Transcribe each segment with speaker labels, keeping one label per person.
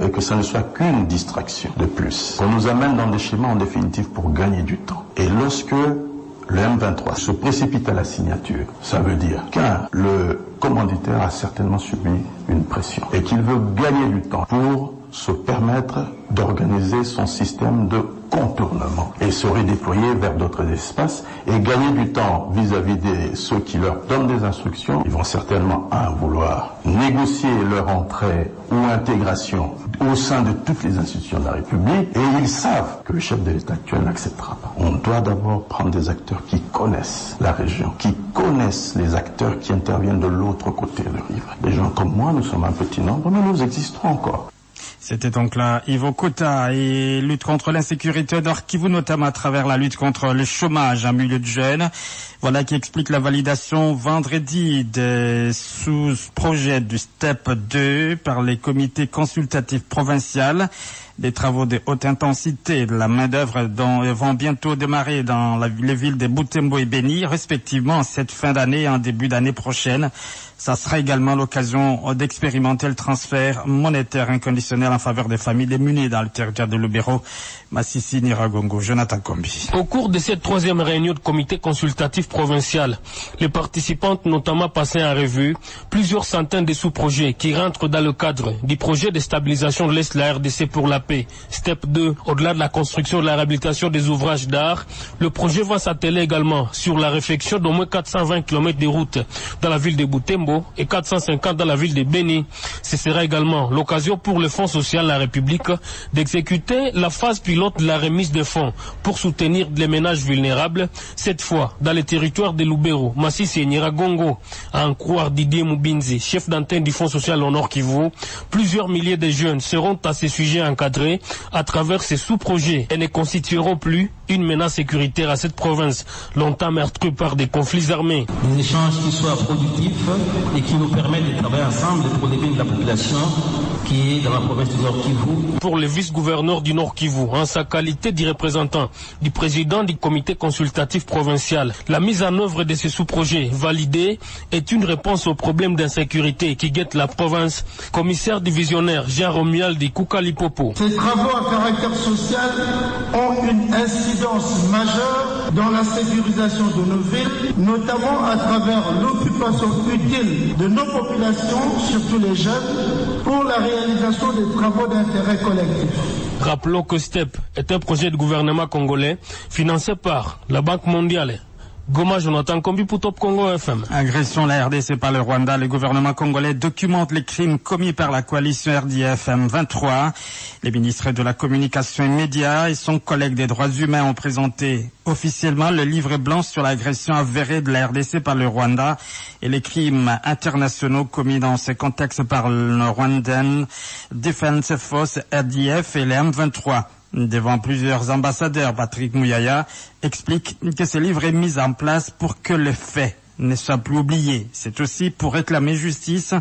Speaker 1: et que ça ne soit qu'une distraction de plus. On nous amène dans des schémas en définitive pour gagner du temps. Et lorsque le M23 se précipite à la signature, ça veut dire qu'un, le commanditaire a certainement subi une pression et qu'il veut gagner du temps pour se permettre d'organiser son système de contournement et se redéployer vers d'autres espaces et gagner du temps vis-à-vis de ceux qui leur donnent des instructions. Ils vont certainement, vouloir négocier leur entrée ou intégration au sein de toutes les institutions de la République, et ils savent que le chef de l'État actuel n'acceptera pas. On doit d'abord prendre des acteurs qui connaissent la région, qui connaissent les acteurs qui interviennent de l'autre côté de la rive. Des gens comme moi, nous sommes un petit nombre, mais nous existerons encore.
Speaker 2: C'était donc là Ivo Kota, et lutte contre l'insécurité au Nord Kivu, notamment à travers la lutte contre le chômage en milieu de jeunes. Voilà qui explique la validation vendredi des sous-projets du STEP 2 par les comités consultatifs provinciaux. Des travaux de haute intensité de la main-d'œuvre vont bientôt démarrer dans les villes de Butembo et Beni, respectivement en cette fin d'année et en début d'année prochaine. Ça sera également l'occasion d'expérimenter le transfert monétaire inconditionnel en faveur des familles démunies dans le territoire de Lubero. Massissi Niragongo, Jonathan Kombi.
Speaker 3: Au cours de cette troisième réunion de comité consultatif provincial, les participantes notamment passaient en revue plusieurs centaines de sous-projets qui rentrent dans le cadre du projet de stabilisation de l'Est de la RDC pour la paix, STEP 2. Au-delà de la construction et de la réhabilitation des ouvrages d'art, le projet va s'atteler également sur la réfection d'au moins 420 km de routes dans la ville de Butembo et 450 dans la ville de Beni. Ce sera également l'occasion pour le Fonds social de la République d'exécuter la phase pilote de la remise de fonds pour soutenir les ménages vulnérables, cette fois dans les territoires de Lubero, Masisi et Nyiragongo. À en croire Didier Mubinzi, chef d'antenne du Fonds social au Nord Kivu, plusieurs milliers de jeunes seront à ces sujets encadrés à travers ces sous-projets et ne constitueront plus une menace sécuritaire à cette province, longtemps meurtrie par des conflits armés.
Speaker 4: Des échanges qui soient productifs et qui nous permettent de travailler ensemble pour le bien de la population qui est dans la province du Nord Kivu.
Speaker 3: Pour le vice-gouverneur du Nord Kivu, en sa qualité de représentant du président du comité consultatif provincial, la mise en œuvre de ces sous-projets validés est une réponse aux problèmes d'insécurité qui guettent la province. Commissaire divisionnaire Jean-Romuald de Kukalipopo.
Speaker 5: Ces travaux à caractère social ont une incidence majeure dans la sécurisation de nos villes, notamment à travers l'occupation utile de nos populations, surtout les jeunes, pour la réalisation des travaux d'intérêt collectif.
Speaker 3: Rappelons que STEP est un projet de gouvernement congolais financé par la Banque mondiale. Goma, Jonathan Kombi pour Top Congo FM.
Speaker 2: Agression la RDC par le Rwanda. Le gouvernement congolais documente les crimes commis par la coalition RDF M23. Les ministres de la Communication et Médias et son collègue des droits humains ont présenté officiellement le livre blanc sur l'agression avérée de la RDC par le Rwanda et les crimes internationaux commis dans ce contexte par le Rwandan Defense Force RDF et les M23. Devant plusieurs ambassadeurs, Patrick Mouyaya explique que ce livre est mis en place pour que les faits ne soient plus oubliés. C'est aussi pour réclamer justice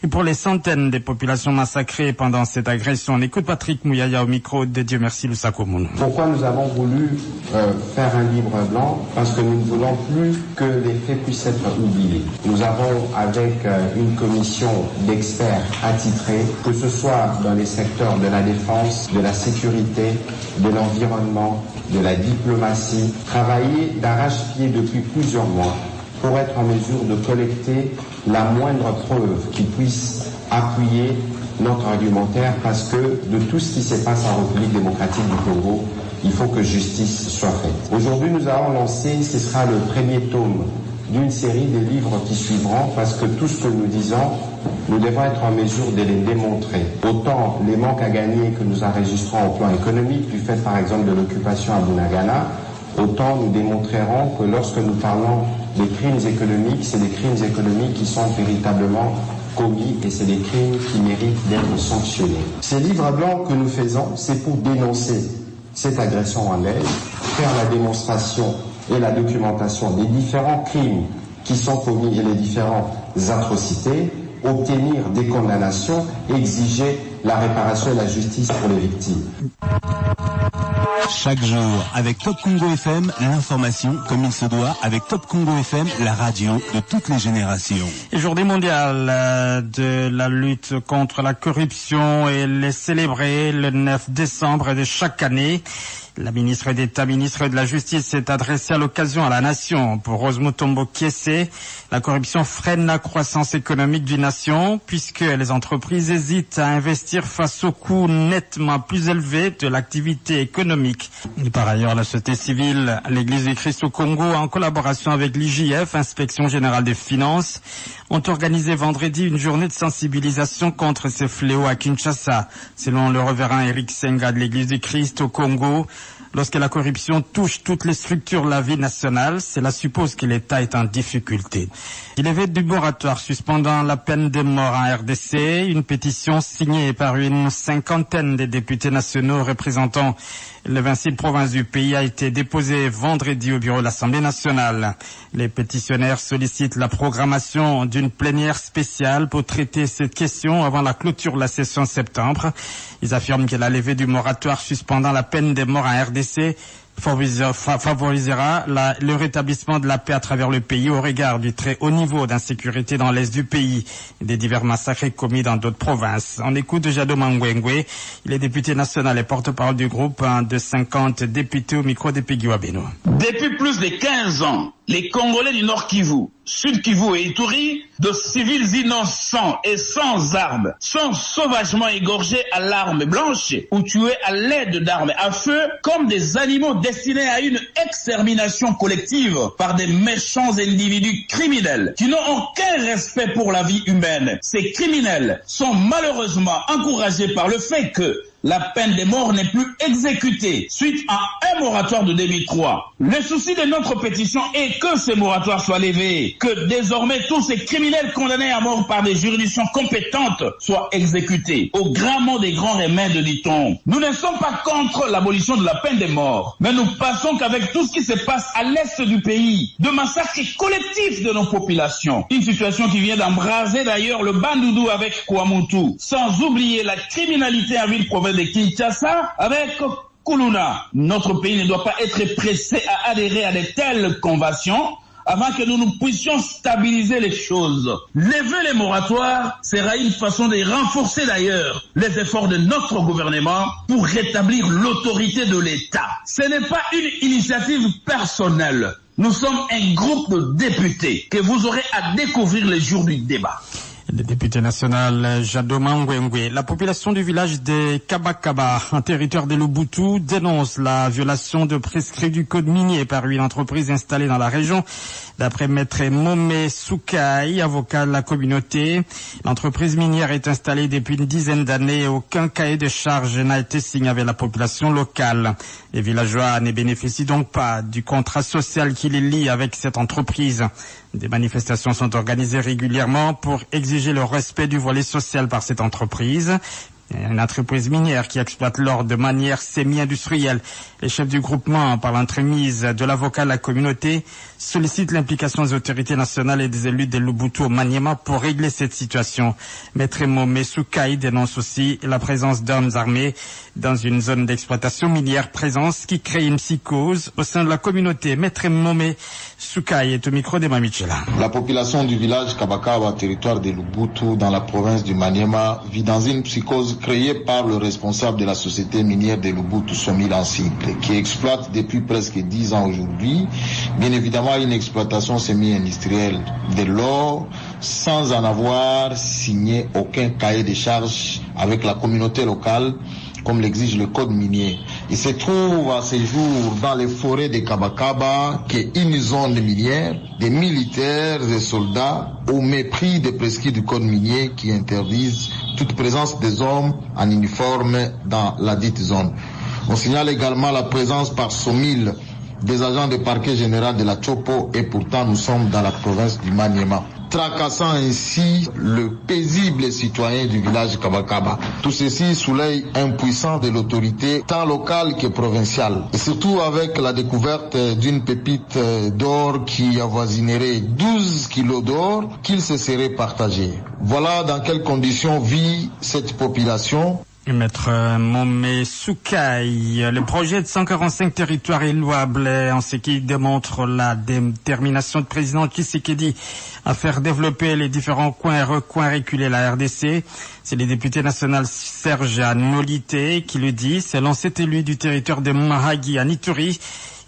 Speaker 2: et pour les centaines de populations massacrées pendant cette agression. On écoute Patrick Mouyaya au micro de Dieu merci Lusakomoun.
Speaker 6: Pourquoi nous avons voulu faire un livre blanc? Parce que nous ne voulons plus que les faits puissent être oubliés. Nous avons, avec une commission d'experts attitrés, que ce soit dans les secteurs de la défense, de la sécurité, de l'environnement, de la diplomatie, travaillé d'arrache-pied depuis plusieurs mois pour être en mesure de collecter la moindre preuve qui puisse appuyer notre argumentaire, parce que de tout ce qui se passe en République démocratique du Congo, il faut que justice soit faite. Aujourd'hui, nous avons lancé, ce sera le premier tome d'une série de livres qui suivront, parce que tout ce que nous disons, nous devons être en mesure de les démontrer. Autant les manques à gagner que nous enregistrons au plan économique, du fait par exemple de l'occupation à Bunagana, autant nous démontrerons que lorsque nous parlons des crimes économiques, c'est des crimes économiques qui sont véritablement commis et c'est des crimes qui méritent d'être sanctionnés. Ces livres blancs que nous faisons, c'est pour dénoncer cette agression rwandaise, faire la démonstration et la documentation des différents crimes qui sont commis et les différentes atrocités, obtenir des condamnations, exiger la réparation et la justice pour les victimes.
Speaker 7: Chaque jour, avec Top Congo FM, l'information comme il se doit, avec Top Congo FM, la radio de toutes les générations.
Speaker 2: Et journée mondiale de la lutte contre la corruption, elle est célébrée le 9 décembre de chaque année. La ministre d'État, ministre de la Justice, s'est adressée à l'occasion à la nation. Pour Rose Mutombo Kiese, la corruption freine la croissance économique d'une nation puisque les entreprises hésitent à investir face aux coûts nettement plus élevés de l'activité économique. Et par ailleurs, la société civile, l'Église du Christ au Congo, en collaboration avec l'IJF, Inspection Générale des Finances, ont organisé vendredi une journée de sensibilisation contre ces fléaux à Kinshasa. Selon le révérend Eric Senga de l'Église du Christ au Congo, lorsque la corruption touche toutes les structures de la vie nationale, cela suppose que l'État est en difficulté. Il est du moratoire suspendant la peine de mort en RDC, une pétition signée par une cinquantaine de députés nationaux représentant les 26 provinces du pays a été déposée vendredi au bureau de l'Assemblée nationale. Les pétitionnaires sollicitent la programmation d'une plénière spéciale pour traiter cette question avant la clôture de la session de septembre. Ils affirment que la levée du moratoire suspendant la peine de mort en RDC favorisera le rétablissement de la paix à travers le pays au regard du très haut niveau d'insécurité dans l'est du pays et des divers massacres commis dans d'autres provinces. On écoute Jado Mangwengwe, il est député national et porte-parole du groupe de 50 députés au micro des Peggy Wabeno.
Speaker 8: Depuis plus de 15 ans, les Congolais du Nord Kivu, Sud Kivu et Ituri, de civils innocents et sans armes, sont sauvagement égorgés à l'arme blanche ou tués à l'aide d'armes à feu comme des animaux destinés à une extermination collective par des méchants individus criminels qui n'ont aucun respect pour la vie humaine. Ces criminels sont malheureusement encouragés par le fait que la peine de mort n'est plus exécutée suite à un moratoire de 2003. Le souci de notre pétition est que ce moratoire soit levé, que désormais tous ces criminels condamnés à mort par des juridictions compétentes soient exécutés. Au grand mot des grands remèdes, dit-on. Nous ne sommes pas contre l'abolition de la peine de mort, mais nous pensons qu'avec tout ce qui se passe à l'est du pays, de massacres collectifs de nos populations, une situation qui vient d'embraser d'ailleurs le Bandundu avec Kwamutu, sans oublier la criminalité en ville province de Kinshasa avec Kuluna. Notre pays ne doit pas être pressé à adhérer à de telles conventions avant que nous puissions stabiliser les choses. Lever les moratoires sera une façon de renforcer d'ailleurs les efforts de notre gouvernement pour rétablir l'autorité de l'État. Ce n'est pas une initiative personnelle. Nous sommes un groupe de députés que vous aurez à découvrir les jours du débat.
Speaker 2: Le député national Jado Mangwengwe. La population du village de Kabakaba, en territoire de Lubuntu, dénonce la violation de prescrits du code minier par une entreprise installée dans la région. D'après maître Momé Soukaï, avocat de la communauté, l'entreprise minière est installée depuis une dizaine d'années et aucun cahier de charge n'a été signé avec la population locale. Les villageois ne bénéficient donc pas du contrat social qui les lie avec cette entreprise. Des manifestations sont organisées régulièrement pour exiger le respect du volet social par cette entreprise. Une entreprise minière qui exploite l'or de manière semi-industrielle. Les chefs du groupement, par l'entremise de l'avocat de la communauté, sollicitent l'implication des autorités nationales et des élus de Lubuntu au Maniema pour régler cette situation. Maître Momé Soukaï dénonce aussi la présence d'armes armées dans une zone d'exploitation minière, présence qui crée une psychose au sein de la communauté. Maître Momé Soukaï est au micro d'Emma Michela.
Speaker 9: La population du village Kabakaba, territoire de Lubuntu, dans la province du Maniema, vit dans une psychose créée par le responsable de la société minière de Lubuntu, Somil Ansicle, qui exploite depuis presque 10 ans aujourd'hui, bien évidemment une exploitation semi-industrielle de l'or, sans en avoir signé aucun cahier de charges avec la communauté locale, comme l'exige le code minier. Il se trouve à ce jour dans les forêts de Kabakaba, qui est une zone minière, des militaires et soldats, au mépris des prescrits du code minier qui interdisent toute présence des hommes en uniforme dans la dite zone. On signale également la présence par Somil des agents de parquet général de la Chopo et pourtant nous sommes dans la province du Maniema. tracassant ainsi le paisible citoyen du village Kabakaba. Tout ceci sous l'œil impuissant de l'autorité tant locale que provinciale. Et surtout avec la découverte d'une pépite d'or qui avoisinerait 12 kilos d'or qu'il se serait partagé. Voilà dans quelles conditions vit cette population.
Speaker 2: Maître Momé Soukaï, le projet de 145 territoires est louable en ce qui démontre la détermination du président Tshisekedi à faire développer les différents coins et recoins reculés la RDC. C'est le député national Serge Anolité qui le dit. Selon cet élu du territoire de Mahagi à Ituri,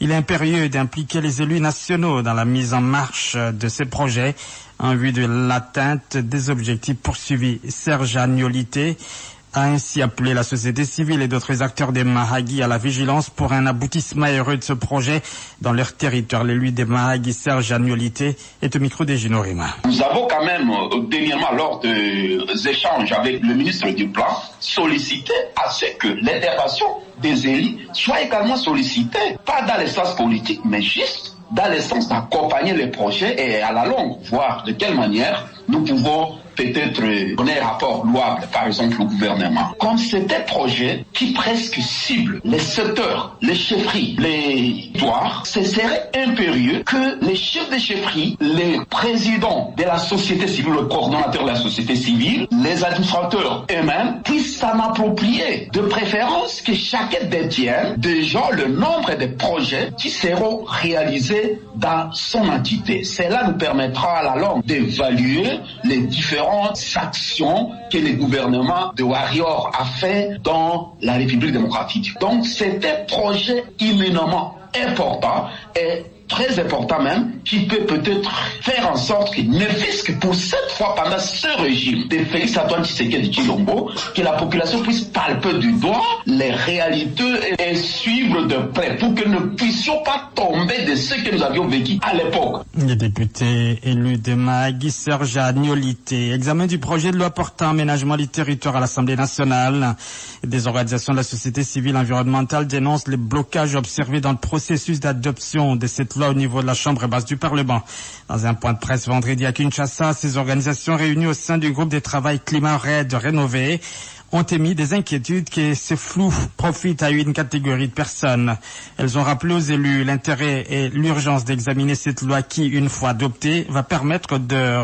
Speaker 2: il est impérieux d'impliquer les élus nationaux dans la mise en marche de ces projets en vue de l'atteinte des objectifs poursuivis. Serge Anolité a ainsi appelé la société civile et d'autres acteurs des Mahagi à la vigilance pour un aboutissement heureux de ce projet dans leur territoire. L'élu des Mahagi, Serge Anolité, est au micro des Gino Rima.
Speaker 8: Nous avons quand même, dernièrement, lors des échanges avec le ministre du Plan, sollicité à ce que l'intervention des élus soit également sollicitée, pas dans le sens politique, mais juste dans le sens d'accompagner les projets et à la longue, voir de quelle manière nous pouvons peut-être donner un rapport louable, par exemple, au gouvernement. Comme c'est un projet qui presque cible les secteurs, les chefferies, les territoires, ce serait impérieux que les chefs de chefferie, les présidents de la société civile, le coordonnateur de la société civile, les administrateurs eux-mêmes puissent s'en approprier. De préférence que chacun détienne déjà le nombre de projets qui seront réalisés dans son entité. Cela nous permettra à la longue d'évaluer les différentes actions que le gouvernement de Warrior a fait dans la République démocratique. Donc c'est un projet imminemment important et très important même, qui peut peut-être faire en sorte que, ne fût-ce que pour cette fois pendant ce régime de Félix Antoine Tshisekedi Tshilombo, que la population puisse palper du doigt les réalités et suivre de près pour que nous ne puissions pas tomber de ce que nous avions vécu à l'époque.
Speaker 2: Les députés élus de Mahagi, Serge Anolité. Examen du projet de loi portant aménagement du territoire à l'Assemblée nationale. Des organisations de la société civile environnementale dénoncent les blocages observés dans le processus d'adoption de cette loi au niveau de la Chambre basse du Parlement. Dans un point de presse vendredi à Kinshasa, ces organisations réunies au sein du groupe de travail Climat Raid Rénové ont émis des inquiétudes que ce flou profite à une catégorie de personnes. Elles ont rappelé aux élus l'intérêt et l'urgence d'examiner cette loi qui, une fois adoptée, va permettre de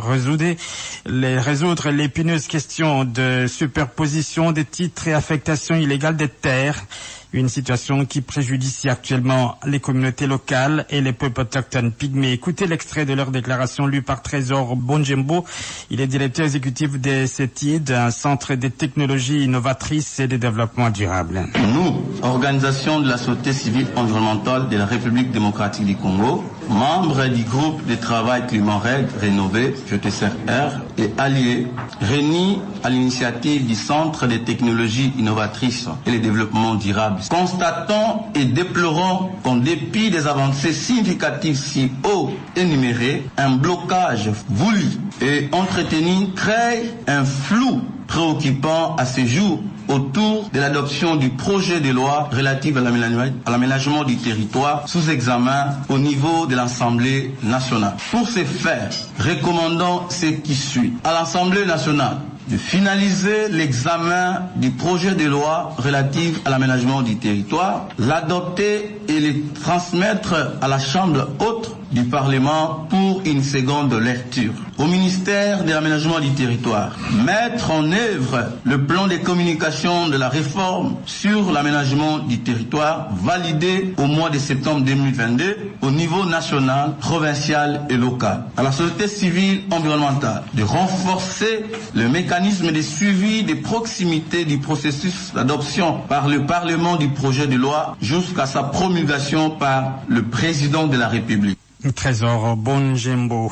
Speaker 2: résoudre l'épineuse question de superposition des titres et affectation illégale des terres. Une situation qui préjudicie actuellement les communautés locales et les peuples autochtones pygmées. Écoutez l'extrait de leur déclaration lue par Trésor Bonjembo. Il est directeur exécutif de CETID, un centre des technologies innovatrices et de développement durable.
Speaker 10: Nous, organisation de la société civile environnementale de la République démocratique du Congo, membres du groupe de travail Climat Raid Rénové, GTCR, et alliés, réunis à l'initiative du Centre des technologies innovatrices et le développement durable, constatons et déplorons qu'en dépit des avancées significatives si haut énumérées, un blocage voulu et entretenu crée un flou préoccupant à ce jour autour de l'adoption du projet de loi relatif à l'aménagement du territoire sous examen au niveau de l'Assemblée nationale. Pour ce faire, recommandons ce qui suit. À l'Assemblée nationale, de finaliser l'examen du projet de loi relatif à l'aménagement du territoire, l'adopter et le transmettre à la Chambre haute du Parlement pour une seconde lecture. Au ministère de l'aménagement du territoire, mettre en œuvre le plan de communication de la réforme sur l'aménagement du territoire validé au mois de septembre 2022 au niveau national, provincial et local. À la société civile environnementale de renforcer le mécanisme de suivi de proximité du processus d'adoption par le Parlement du projet de loi jusqu'à sa promulgation par le président de la République.
Speaker 2: Trésor Bonjembo.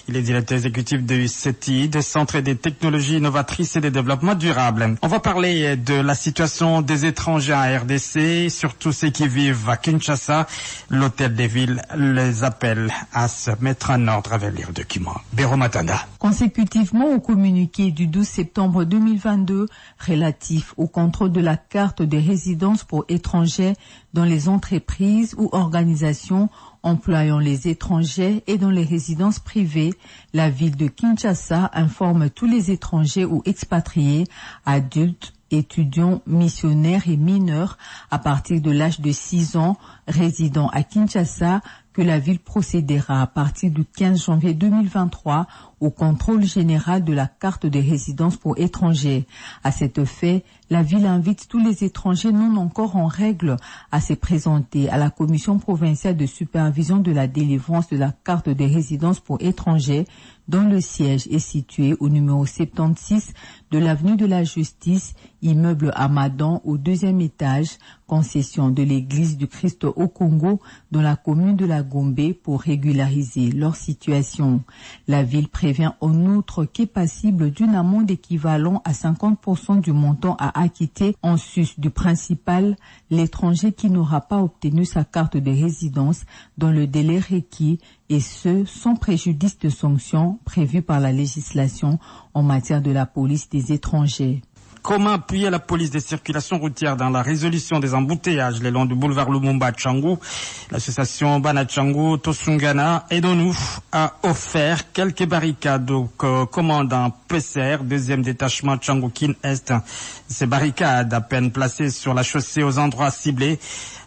Speaker 2: Il est directeur exécutif de CETI, des centres des technologies innovatrices et des développements durables. On va parler de la situation des étrangers en RDC, surtout ceux qui vivent à Kinshasa. L'hôtel des villes les appelle à se mettre en ordre avec leurs documents. Béro Matanda.
Speaker 11: Consécutivement au communiqué du 12 septembre 2022 relatif au contrôle de la carte de résidence pour étrangers dans les entreprises ou organisations, employant les étrangers et dans les résidences privées. La ville de Kinshasa informe tous les étrangers ou expatriés, adultes, étudiants, missionnaires et mineurs à partir de l'âge de 6 ans résidant à Kinshasa que la ville procédera à partir du 15 janvier 2023 au contrôle général de la carte de résidence pour étrangers. À cet effet, la ville invite tous les étrangers non encore en règle à se présenter à la commission provinciale de supervision de la délivrance de la carte de résidence pour étrangers dont le siège est situé au numéro 76 de l'avenue de la Justice, immeuble Amadan au 2e étage, concession de l'église du Christ au Congo dans la commune de la Gombe pour régulariser leur situation. La ville prévient en outre qu'est passible d'une amende équivalent à 50% du montant à acquitter en sus du principal l'étranger qui n'aura pas obtenu sa carte de résidence dans le délai requis et ce, sans préjudice de sanctions prévues par la législation en matière de la police des étrangers.
Speaker 2: Comment appuyer la police des circulations routières dans la résolution des embouteillages le long du boulevard Lumumba Tchangou? L'association Bana Tchangou Tosungana Edonou a offert quelques barricades au commandant PCR, 2e détachement Tchangou-Kin Est. Ces barricades, à peine placées sur la chaussée aux endroits ciblés,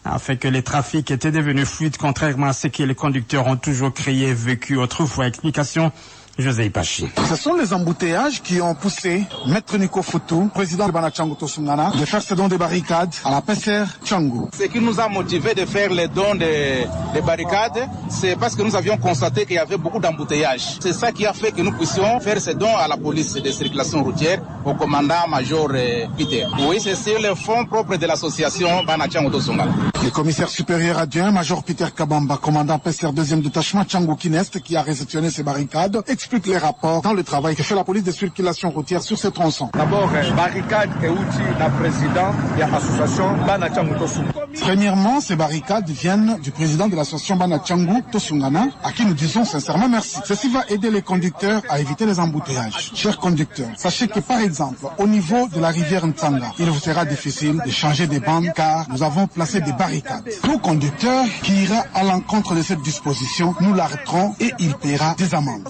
Speaker 2: a fait que les trafics étaient devenus fluides, contrairement à ce que les conducteurs ont toujours crié, vécu autrefois. Explication José Ipachi.
Speaker 12: Ce sont les embouteillages qui ont poussé Maître Nico Foutou, président de Bana Tchangou Tosungana, de faire ce don de barricades à la PCR Tchangou.
Speaker 13: Ce qui nous a motivé de faire les dons des barricades, c'est parce que nous avions constaté qu'il y avait beaucoup d'embouteillages. C'est ça qui a fait que nous puissions faire ce don à la police de circulation routière, au commandant-major Peter. Oui, c'est sur les fonds propres de l'association Bana Tchangou Tosungana.
Speaker 12: Le commissaire supérieur adjoint, major Peter Kabamba, commandant PCR 2e détachement Tchangou-Kin Est, qui a réceptionné ces barricades, explique les rapports dans le travail que fait la police de circulation routière sur ces tronçons.
Speaker 14: D'abord, barricade et outils la président de l'association Bana Tchangou Tosungana.
Speaker 12: Premièrement, ces barricades viennent du président de l'association Bana Tchangou Tosungana, à qui nous disons sincèrement merci. Ceci va aider les conducteurs à éviter les embouteillages. Chers conducteurs, sachez que par exemple, au niveau de la rivière Ntsanga, il vous sera difficile de changer des bandes car nous avons placé des barricades. Tout conducteur qui ira à l'encontre de cette disposition, nous l'arrêterons et il paiera des amendes.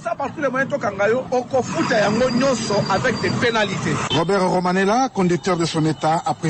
Speaker 14: Avec des pénalités.
Speaker 12: Robert Romanella, conducteur de son état, apprécie